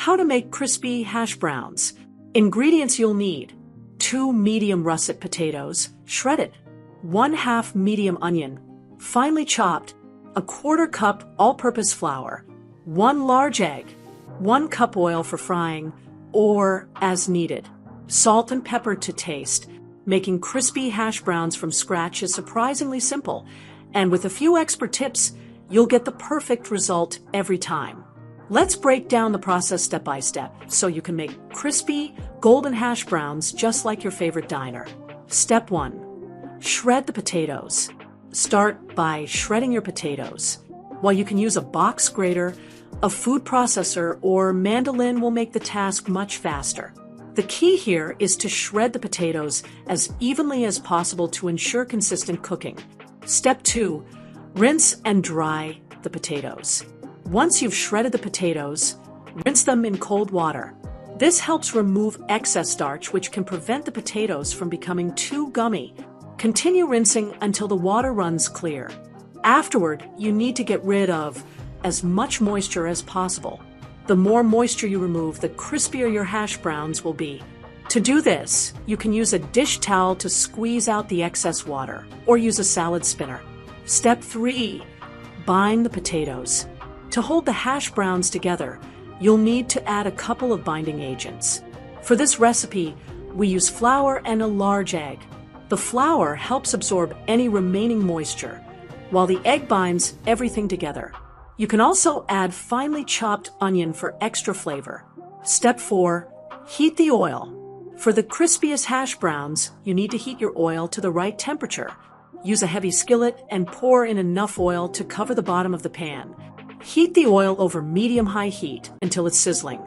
How to make crispy hash browns. Ingredients you'll need: 2 medium russet potatoes, shredded, 1/2 medium onion, finely chopped, 1/4 cup all-purpose flour, 1 large egg, 1 cup oil for frying, or as needed, salt and pepper to taste. Making crispy hash browns from scratch is surprisingly simple, and with a few expert tips, you'll get the perfect result every time. Let's break down the process step by step so you can make crispy, golden hash browns just like your favorite diner. Step 1. Shred the potatoes. Start by shredding your potatoes. While you can use a box grater, a food processor, or mandolin will make the task much faster. The key here is to shred the potatoes as evenly as possible to ensure consistent cooking. Step 2. Rinse and dry the potatoes. Once you've shredded the potatoes, rinse them in cold water. This helps remove excess starch, which can prevent the potatoes from becoming too gummy. Continue rinsing until the water runs clear. Afterward, you need to get rid of as much moisture as possible. The more moisture you remove, the crispier your hash browns will be. To do this, you can use a dish towel to squeeze out the excess water, or use a salad spinner. Step 3. Bind the potatoes. To hold the hash browns together, you'll need to add a couple of binding agents. For this recipe, we use flour and a large egg. The flour helps absorb any remaining moisture, while the egg binds everything together. You can also add finely chopped onion for extra flavor. Step 4. Heat the oil. For the crispiest hash browns, you need to heat your oil to the right temperature. Use a heavy skillet and pour in enough oil to cover the bottom of the pan. Heat the oil over medium-high heat until it's sizzling.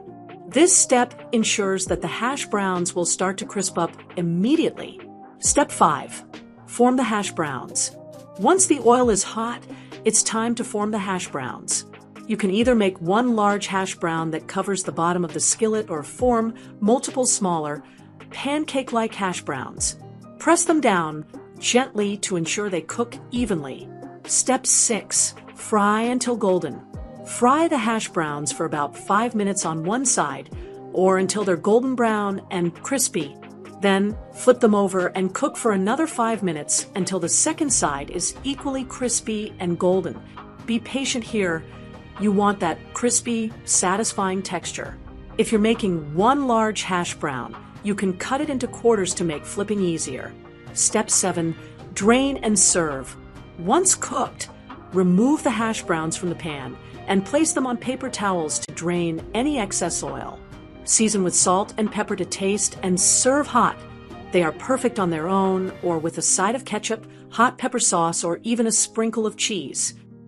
This step ensures that the hash browns will start to crisp up immediately. Step 5. Form the hash browns. Once the oil is hot, it's time to form the hash browns. You can either make one large hash brown that covers the bottom of the skillet or form multiple smaller, pancake-like hash browns. Press them down gently to ensure they cook evenly. Step 6. Fry until golden. Fry the hash browns for about 5 minutes on one side, or until they're golden brown and crispy. Then flip them over and cook for another 5 minutes until the second side is equally crispy and golden. Be patient here. You want that crispy, satisfying texture. If you're making one large hash brown, you can cut it into quarters to make flipping easier. Step 7. Drain and serve. Once cooked, remove the hash browns from the pan and place them on paper towels to drain any excess oil. Season with salt and pepper to taste and serve hot. They are perfect on their own or with a side of ketchup, hot pepper sauce, or even a sprinkle of cheese.